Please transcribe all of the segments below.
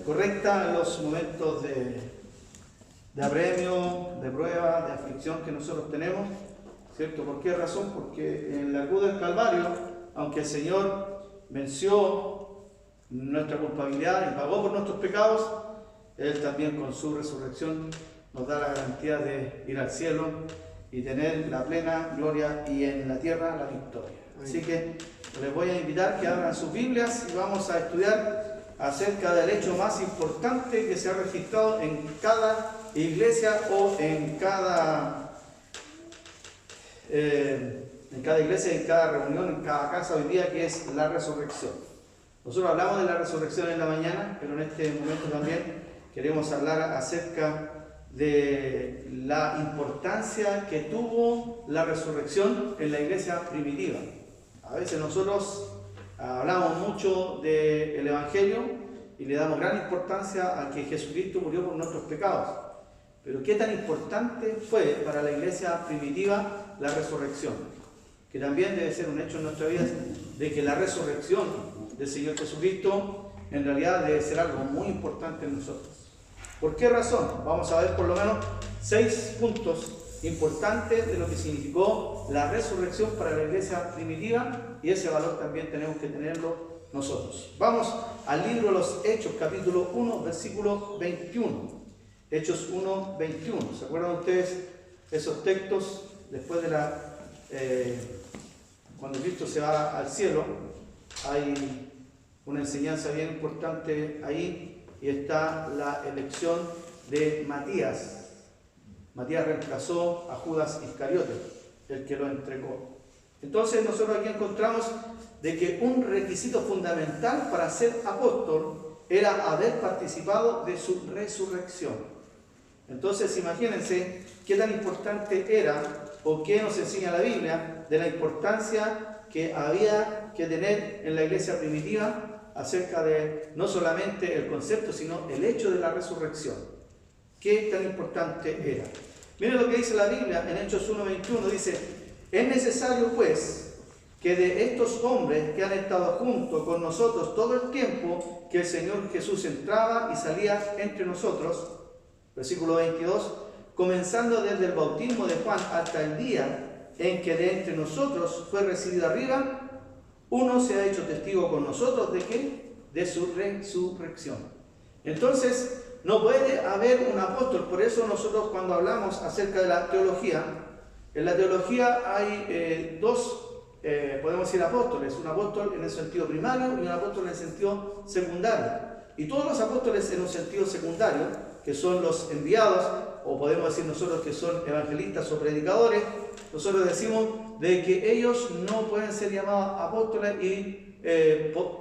Correcta en los momentos de apremio, de prueba, de aflicción que nosotros tenemos, ¿cierto? ¿Por qué razón? Porque en la cruz del Calvario, aunque el Señor venció nuestra culpabilidad y pagó por nuestros pecados, Él también con su resurrección nos da la garantía de ir al cielo y tener la plena gloria y en la tierra la victoria. Así que les voy a invitar que abran sus Biblias y vamos a estudiar acerca del hecho más importante que se ha registrado en cada iglesia o en cada iglesia, en cada reunión, en cada casa hoy día, que es la resurrección. Nosotros hablamos de la resurrección en la mañana, pero en este momento también queremos hablar acerca de la importancia que tuvo la resurrección en la iglesia primitiva. A veces nosotros hablamos mucho del Evangelio y le damos gran importancia a que Jesucristo murió por nuestros pecados. Pero ¿qué tan importante fue para la iglesia primitiva la resurrección? Que también debe ser un hecho en nuestra vida de que la resurrección del Señor Jesucristo en realidad debe ser algo muy importante en nosotros. ¿Por qué razón? Vamos a ver por lo menos 6 puntos importante de lo que significó la resurrección para la iglesia primitiva, y ese valor también tenemos que tenerlo nosotros. Vamos al libro de los Hechos, capítulo 1, versículo 21. Hechos 1, 21. ¿Se acuerdan ustedes esos textos después de cuando Cristo se va al cielo? Hay una enseñanza bien importante ahí, y está la elección de Matías. Matías reemplazó a Judas Iscariote, el que lo entregó. Entonces nosotros aquí encontramos de que un requisito fundamental para ser apóstol era haber participado de su resurrección. Entonces imagínense qué tan importante era, o qué nos enseña la Biblia de la importancia que había que tener en la iglesia primitiva acerca de no solamente el concepto, sino el hecho de la resurrección. ¿Qué tan importante era? Miren lo que dice la Biblia en Hechos 1:21, dice: es necesario pues que de estos hombres que han estado junto con nosotros todo el tiempo que el Señor Jesús entraba y salía entre nosotros, versículo 22, comenzando desde el bautismo de Juan hasta el día en que de entre nosotros fue recibido arriba, uno se ha hecho testigo con nosotros de ¿qué? De su resurrección. Entonces, no puede haber un apóstol. Por eso nosotros cuando hablamos acerca de la teología, en la teología hay dos, podemos decir apóstoles, un apóstol en el sentido primario y un apóstol en el sentido secundario. Y todos los apóstoles en un sentido secundario, que son los enviados, o podemos decir nosotros que son evangelistas o predicadores, nosotros decimos de que ellos no pueden ser llamados apóstoles y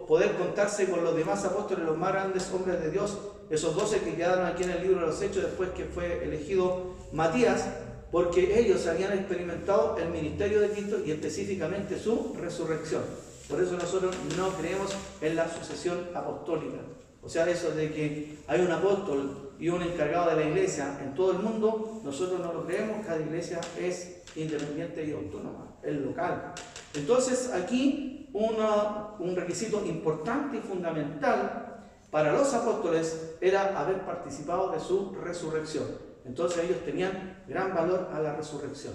poder contarse con los demás apóstoles, los más grandes hombres de Dios, esos 12 que quedaron aquí en el libro de los Hechos después que fue elegido Matías, porque ellos habían experimentado el ministerio de Cristo y específicamente su resurrección. Por eso nosotros no creemos en la sucesión apostólica. O sea, eso de que hay un apóstol y un encargado de la iglesia en todo el mundo, nosotros no lo creemos. Cada iglesia es independiente y autónoma, es local. Entonces aquí un requisito importante y fundamental para los apóstoles era haber participado de su resurrección. Entonces ellos tenían gran valor a la resurrección.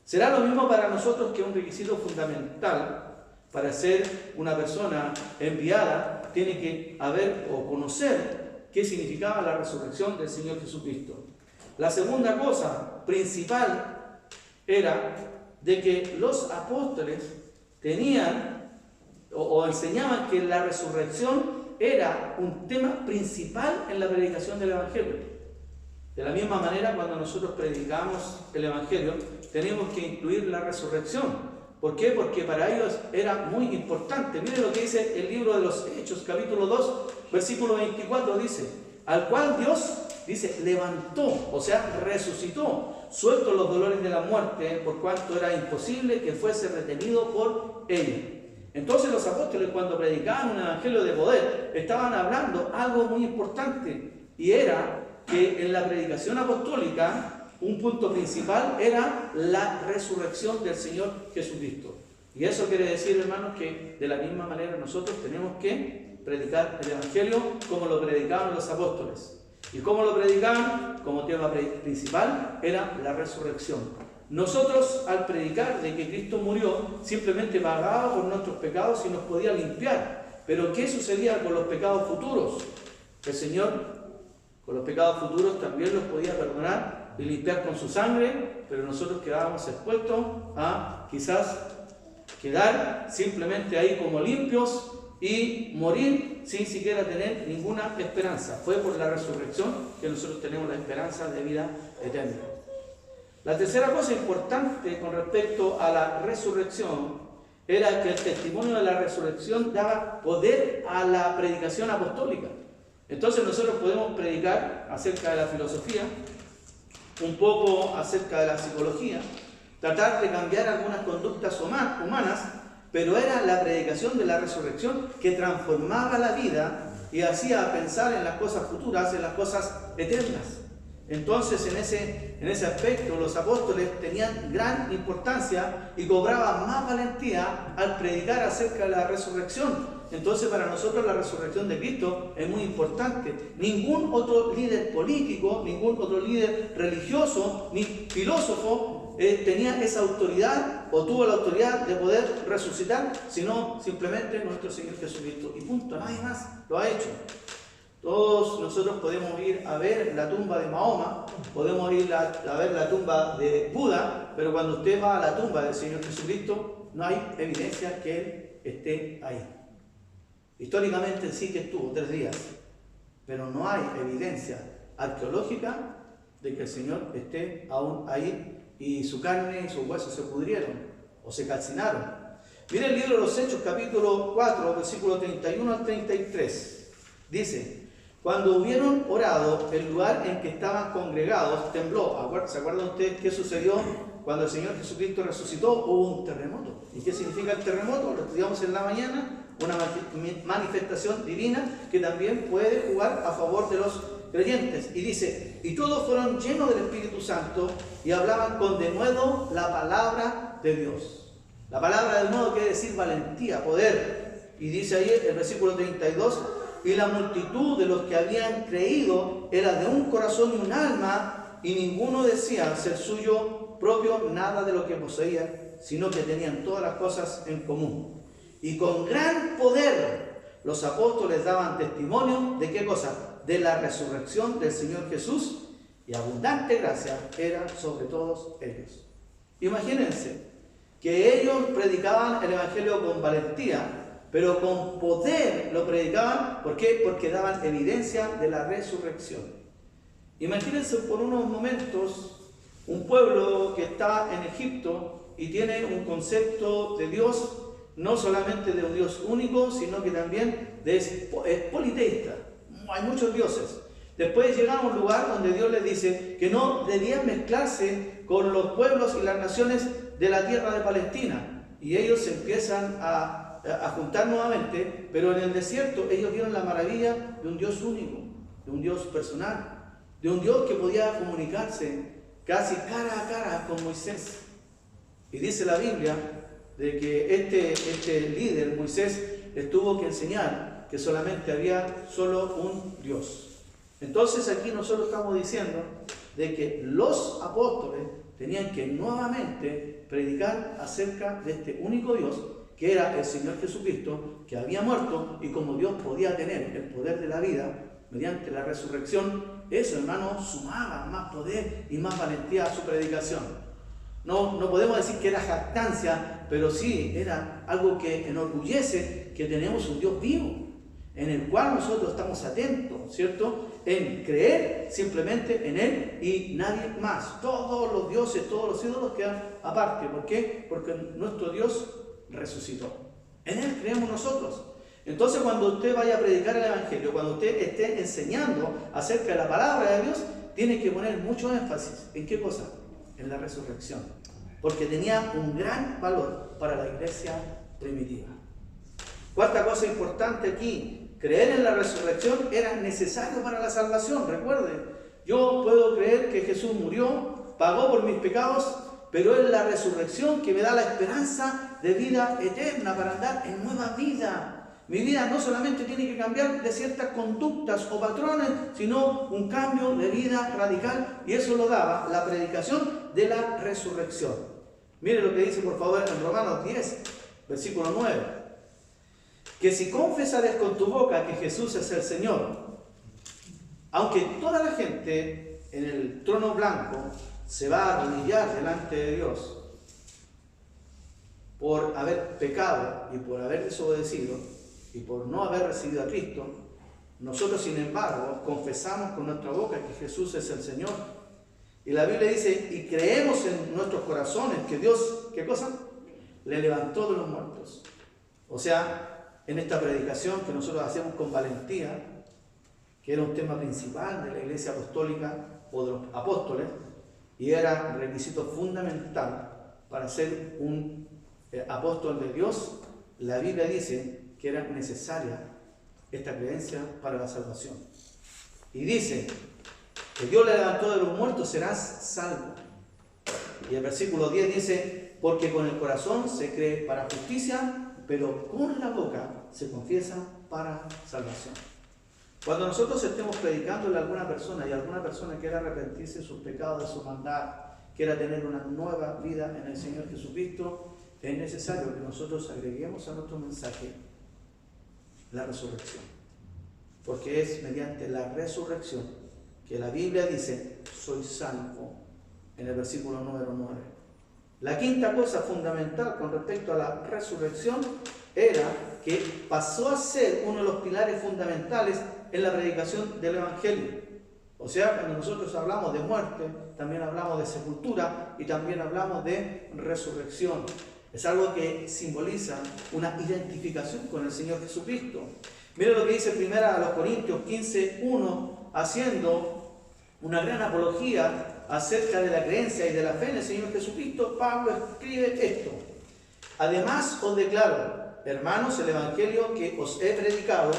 Será lo mismo para nosotros, que un requisito fundamental para ser una persona enviada tiene que haber o conocer qué significaba la resurrección del Señor Jesucristo. La segunda cosa principal era de que los apóstoles tenían o enseñaban que la resurrección era un tema principal en la predicación del Evangelio. De la misma manera, cuando nosotros predicamos el Evangelio, tenemos que incluir la resurrección. ¿Por qué? Porque para ellos era muy importante. Miren lo que dice el libro de los Hechos, capítulo 2, versículo 24, dice: al cual Dios, dice, levantó, o sea, resucitó, suelto los dolores de la muerte, por cuanto era imposible que fuese retenido por ella. Entonces los apóstoles, cuando predicaban un evangelio de poder, estaban hablando algo muy importante, y era que en la predicación apostólica un punto principal era la resurrección del Señor Jesucristo. Y eso quiere decir, hermanos, que de la misma manera nosotros tenemos que predicar el evangelio como lo predicaban los apóstoles. ¿Y cómo lo predicaban? Como tema principal era la resurrección. Nosotros, al predicar de que Cristo murió, simplemente pagaba por nuestros pecados y nos podía limpiar. Pero ¿qué sucedía con los pecados futuros? El Señor con los pecados futuros también los podía perdonar y limpiar con su sangre, pero nosotros quedábamos expuestos a quizás quedar simplemente ahí como limpios y morir sin siquiera tener ninguna esperanza. Fue por la resurrección que nosotros tenemos la esperanza de vida eterna. La tercera cosa importante con respecto a la resurrección era que el testimonio de la resurrección daba poder a la predicación apostólica. Entonces nosotros podemos predicar acerca de la filosofía, un poco acerca de la psicología, tratar de cambiar algunas conductas humanas, pero era la predicación de la resurrección que transformaba la vida y hacía pensar en las cosas futuras, en las cosas eternas. Entonces en ese aspecto los apóstoles tenían gran importancia y cobraban más valentía al predicar acerca de la resurrección. Entonces para nosotros la resurrección de Cristo es muy importante. Ningún otro líder político, ningún otro líder religioso, ni filósofo tenía esa autoridad o tuvo la autoridad de poder resucitar, sino simplemente nuestro Señor Jesucristo. Y punto, nadie más lo ha hecho. Todos nosotros podemos ir a ver la tumba de Mahoma, podemos ir a ver la tumba de Buda, pero cuando usted va a la tumba del Señor Jesucristo, no hay evidencia que Él esté ahí. Históricamente sí que estuvo 3 días, pero no hay evidencia arqueológica de que el Señor esté aún ahí y su carne y sus huesos se pudrieron o se calcinaron. Mire el libro de los Hechos, capítulo 4, versículo 31 al 33. Dice: cuando hubieron orado, el lugar en que estaban congregados tembló. ¿Se acuerdan ustedes qué sucedió cuando el Señor Jesucristo resucitó? Hubo un terremoto. ¿Y qué significa el terremoto? Lo estudiamos en la mañana. Una manifestación divina que también puede jugar a favor de los creyentes. Y dice: y todos fueron llenos del Espíritu Santo y hablaban con denuedo la palabra de Dios. La palabra de denuedo quiere decir valentía, poder. Y dice ahí el versículo 32: y la multitud de los que habían creído era de un corazón y un alma, y ninguno decía ser suyo propio nada de lo que poseía, sino que tenían todas las cosas en común. Y con gran poder los apóstoles daban testimonio de qué cosa, de la resurrección del Señor Jesús, y abundante gracia era sobre todos ellos. Imagínense que ellos predicaban el evangelio con valentía, pero con poder lo predicaban. ¿Por qué? Porque daban evidencia de la resurrección. Imagínense por unos momentos un pueblo que está en Egipto y tiene un concepto de Dios no solamente de un Dios único, sino que también es politeísta. Hay muchos dioses. Después llegan a un lugar donde Dios les dice que no debían mezclarse con los pueblos y las naciones de la tierra de Palestina. Y ellos se empiezan a juntar nuevamente, pero en el desierto ellos vieron la maravilla de un Dios único, de un Dios personal, de un Dios que podía comunicarse casi cara a cara con Moisés. Y dice la Biblia de que este líder, Moisés, les tuvo que enseñar que solamente había solo un Dios. Entonces aquí nosotros estamos diciendo de que los apóstoles tenían que nuevamente predicar acerca de este único Dios, que era el Señor Jesucristo, que había muerto, y como Dios podía tener el poder de la vida mediante la resurrección, eso, hermano, sumaba más poder y más valentía a su predicación. No podemos decir que era jactancia, pero sí era algo que enorgullece que tenemos un Dios vivo, en el cual nosotros estamos atentos, ¿cierto?, en creer simplemente en Él y nadie más. Todos los dioses, todos los ídolos quedan aparte. ¿Por qué? Porque nuestro Dios resucitó. En Él creemos nosotros. Entonces, cuando usted vaya a predicar el Evangelio, cuando usted esté enseñando acerca de la palabra de Dios, tiene que poner mucho énfasis. ¿En qué cosa? En la resurrección. Porque tenía un gran valor para la iglesia primitiva. Cuarta cosa importante aquí. Creer en la resurrección era necesario para la salvación. Recuerden, yo puedo creer que Jesús murió, pagó por mis pecados, pero es la resurrección que me da la esperanza de vida eterna para andar en nueva vida. Mi vida no solamente tiene que cambiar de ciertas conductas o patrones, sino un cambio de vida radical, y eso lo daba la predicación de la resurrección. Mire lo que dice, por favor, en Romanos 10, versículo 9. Que si confesares con tu boca que Jesús es el Señor, aunque toda la gente en el trono blanco se va a arrodillar delante de Dios por haber pecado y por haber desobedecido y por no haber recibido a Cristo, nosotros, sin embargo, confesamos con nuestra boca que Jesús es el Señor. Y la Biblia dice, y creemos en nuestros corazones que Dios, ¿qué cosa? Le levantó de los muertos. O sea, en esta predicación que nosotros hacemos con valentía, que era un tema principal de la Iglesia Apostólica o de los apóstoles, y era un requisito fundamental para ser un apóstol de Dios, la Biblia dice que era necesaria esta creencia para la salvación. Y dice que Dios le levantó de los muertos, serás salvo. Y el versículo 10 dice, porque con el corazón se cree para justicia, pero con la boca se confiesa para salvación. Cuando nosotros estemos predicándole a alguna persona y alguna persona quiera arrepentirse de sus pecados, de su maldad, quiera tener una nueva vida en el Señor Jesucristo, es necesario que nosotros agreguemos a nuestro mensaje la resurrección. Porque es mediante la resurrección que la Biblia dice, soy salvo, en el versículo número 9. La quinta cosa fundamental con respecto a la resurrección era que pasó a ser uno de los pilares fundamentales en la predicación del Evangelio. O sea, cuando nosotros hablamos de muerte, también hablamos de sepultura y también hablamos de resurrección. Es algo que simboliza una identificación con el Señor Jesucristo. Miren lo que dice 1 Corintios 15:1, haciendo una gran apología acerca de la creencia y de la fe en el Señor Jesucristo. Pablo escribe esto: además os declaro, hermanos, el Evangelio que os he predicado,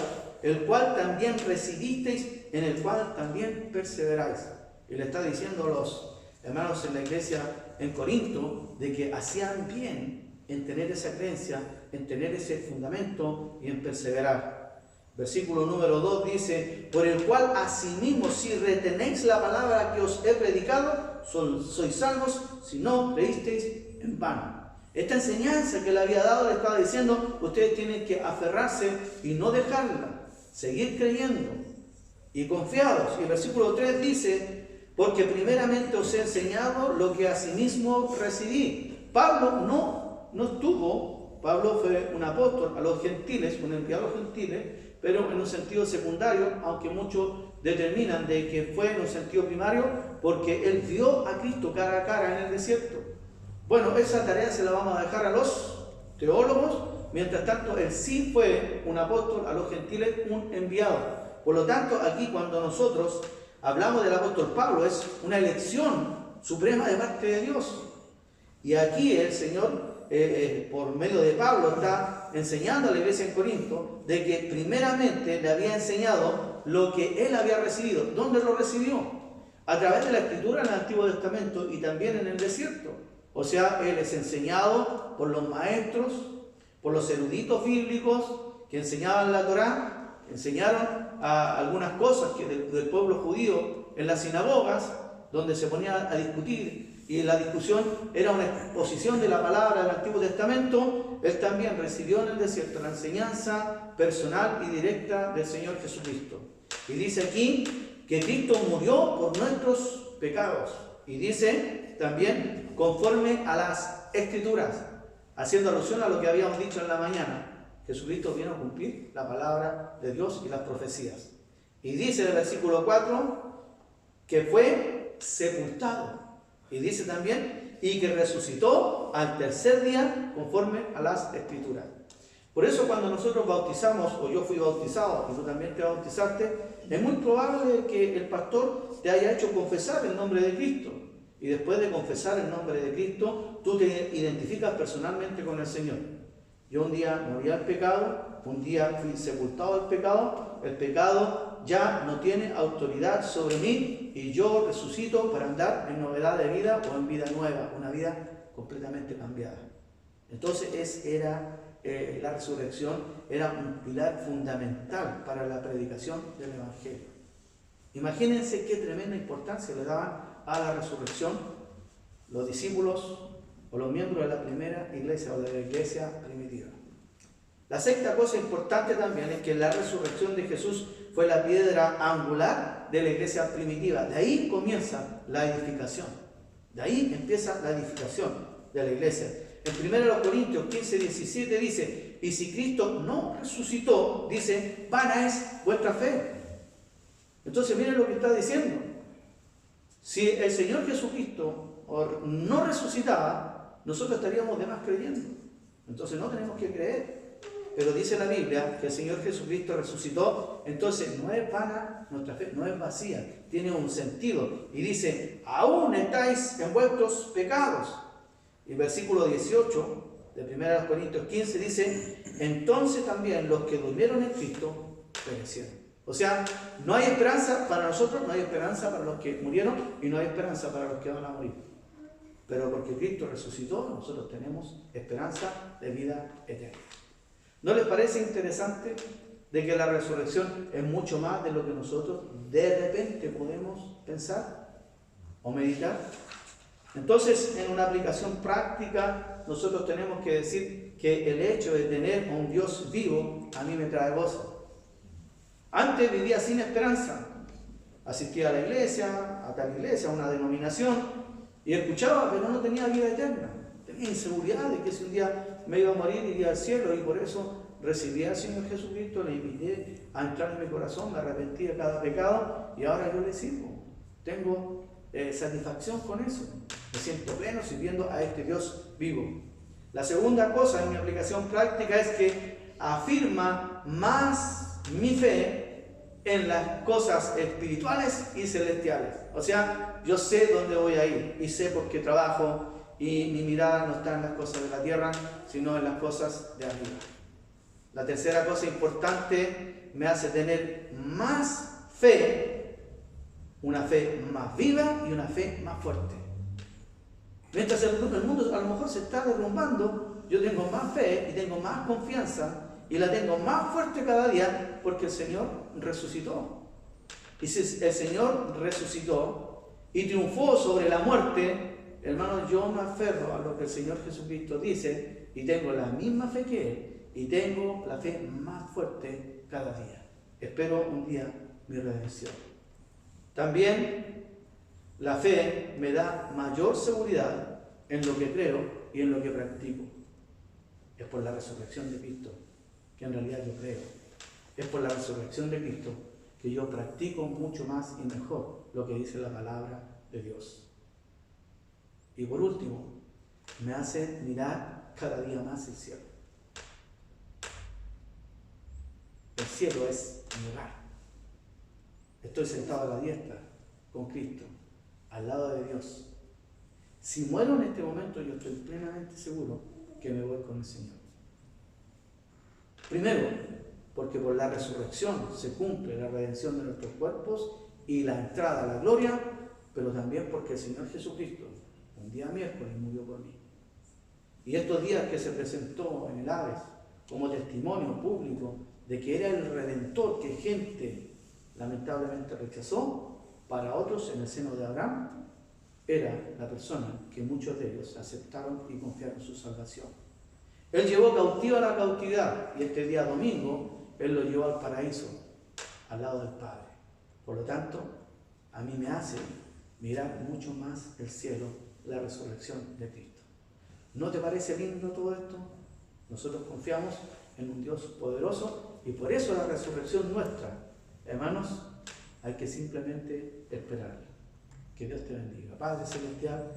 el cual también recibisteis, en el cual también perseveráis. Y le está diciendo a los hermanos en la iglesia en Corinto de que hacían bien en tener esa creencia, en tener ese fundamento y en perseverar. Versículo número 2 dice, por el cual asimismo, si retenéis la palabra que os he predicado, sois salvos, si no creísteis en vano. Esta enseñanza que le había dado le estaba diciendo, ustedes tienen que aferrarse y no dejarla, seguir creyendo y confiados. Y el versículo 3 dice, porque primeramente os he enseñado lo que asimismo recibí. Pablo no estuvo, Pablo fue un apóstol a los gentiles, un enviado a los gentiles, pero en un sentido secundario, aunque muchos determinan de que fue en un sentido primario, porque él vio a Cristo cara a cara en el desierto. Bueno, esa tarea se la vamos a dejar a los teólogos mientras tanto él sí fue un apóstol, a los gentiles un enviado. Por lo tanto, aquí cuando nosotros hablamos del apóstol Pablo, es una elección suprema de parte de Dios. Y aquí el Señor, por medio de Pablo, está enseñando a la iglesia en Corinto de que primeramente le había enseñado lo que él había recibido. ¿Dónde lo recibió? A través de la escritura en el Antiguo Testamento y también en el desierto. O sea, él es enseñado por los maestros, por los eruditos bíblicos que enseñaban la Torá, enseñaron algunas cosas del pueblo judío en las sinagogas, donde se ponía a discutir, y la discusión era una exposición de la palabra del Antiguo Testamento. Él también recibió en el desierto la enseñanza personal y directa del Señor Jesucristo. Y dice aquí que Cristo murió por nuestros pecados. Y dice también conforme a las Escrituras, haciendo alusión a lo que habíamos dicho en la mañana. Jesucristo vino a cumplir la palabra de Dios y las profecías. Y dice en el versículo 4 que fue sepultado. Y dice también, y que resucitó al tercer día conforme a las Escrituras. Por eso cuando nosotros bautizamos, o yo fui bautizado y tú también te bautizaste, es muy probable que el pastor te haya hecho confesar el nombre de Cristo. Y después de confesar el nombre de Cristo, tú te identificas personalmente con el Señor. Yo un día morí al pecado, un día fui sepultado al pecado, el pecado ya no tiene autoridad sobre mí y yo resucito para andar en novedad de vida o en vida nueva, una vida completamente cambiada. Entonces la resurrección era un pilar fundamental para la predicación del Evangelio. Imagínense qué tremenda importancia le daban a la resurrección los discípulos o los miembros de la primera iglesia o de la iglesia primitiva. La sexta cosa importante también es que la resurrección de Jesús fue la piedra angular de la iglesia primitiva. De ahí comienza la edificación. De ahí empieza la edificación de la iglesia. En 1 Corintios 15, 17 dice, y si Cristo no resucitó, dice, vana es vuestra fe. Entonces miren lo que está diciendo. Si el Señor Jesucristo no resucitaba, nosotros estaríamos de más creyendo. Entonces no tenemos que creer. Pero dice la Biblia que el Señor Jesucristo resucitó, entonces no es vana nuestra fe, no es vacía, tiene un sentido. Y dice, aún estáis en vuestros pecados. Y versículo 18 de 1 Corintios 15 dice, entonces también los que durmieron en Cristo perecieron. O sea, no hay esperanza para nosotros, no hay esperanza para los que murieron y no hay esperanza para los que van a morir. Pero porque Cristo resucitó, nosotros tenemos esperanza de vida eterna. ¿No les parece interesante de que la resurrección es mucho más de lo que nosotros de repente podemos pensar o meditar? Entonces, en una aplicación práctica, nosotros tenemos que decir que el hecho de tener a un Dios vivo a mí me trae gozo. Antes vivía sin esperanza. Asistía a la iglesia, a tal iglesia, a una denominación, y escuchaba, pero no tenía vida eterna. Tenía inseguridad de que si un día me iba a morir iría al cielo, y por eso recibí al Señor Jesucristo, le invité a entrar en mi corazón, me arrepentí de cada pecado y ahora yo le sirvo. Tengo satisfacción con eso. Me siento pleno sirviendo a este Dios vivo. La segunda cosa en mi aplicación práctica es que afirma más mi fe en las cosas espirituales y celestiales. O sea, yo sé dónde voy a ir y sé por qué trabajo y mi mirada no está en las cosas de la tierra, sino en las cosas de arriba. La tercera cosa importante me hace tener más fe, una fe más viva y una fe más fuerte. Mientras el mundo a lo mejor se está derrumbando, yo tengo más fe y tengo más confianza y la tengo más fuerte cada día porque el Señor resucitó. Y si el Señor resucitó y triunfó sobre la muerte, hermanos, yo me aferro a lo que el Señor Jesucristo dice y tengo la misma fe que Él. Y tengo la fe más fuerte cada día. Espero un día mi redención. También la fe me da mayor seguridad en lo que creo y en lo que practico. Es por la resurrección de Cristo que en realidad yo creo. Es por la resurrección de Cristo que yo practico mucho más y mejor lo que dice la palabra de Dios. Y por último, me hace mirar cada día más el cielo. cielo es mi hogar. Estoy sentado a la diestra con Cristo, al lado de Dios. Si muero en este momento, yo estoy plenamente seguro que me voy con el Señor. Primero, porque por la resurrección se cumple la redención de nuestros cuerpos y la entrada a la gloria, pero también porque el Señor Jesucristo, un día miércoles, murió por mí. Y estos días que se presentó en el Hades como testimonio público de que era el Redentor que gente lamentablemente rechazó, para otros en el seno de Abraham era la persona que muchos de ellos aceptaron y confiaron en su salvación. Él llevó cautiva la cautividad y este día domingo Él lo llevó al paraíso, al lado del Padre. Por lo tanto, a mí me hace mirar mucho más el cielo, la resurrección de Cristo. ¿No te parece lindo todo esto? Nosotros confiamos en un Dios poderoso y por eso la resurrección nuestra, hermanos, hay que simplemente esperarla. Que Dios te bendiga. Padre Celestial,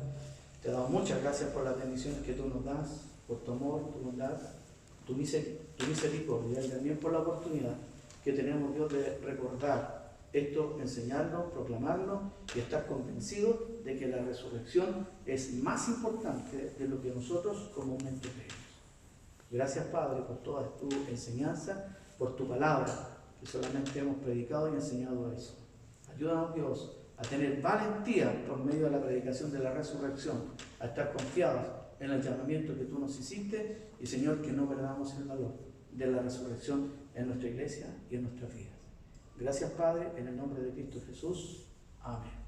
te damos muchas gracias por las bendiciones que tú nos das, por tu amor, tu bondad, tu misericordia y también por la oportunidad que tenemos, Dios, de recordar esto, enseñarlo, proclamarlo y estar convencidos de que la resurrección es más importante de lo que nosotros comúnmente creemos. Gracias, Padre, por toda tu enseñanza, por tu palabra, que solamente hemos predicado y enseñado eso. Ayúdanos, Dios, a tener valentía por medio de la predicación de la resurrección, a estar confiados en el llamamiento que tú nos hiciste y, Señor, que no perdamos el valor de la resurrección en nuestra iglesia y en nuestras vidas. Gracias, Padre, en el nombre de Cristo Jesús. Amén.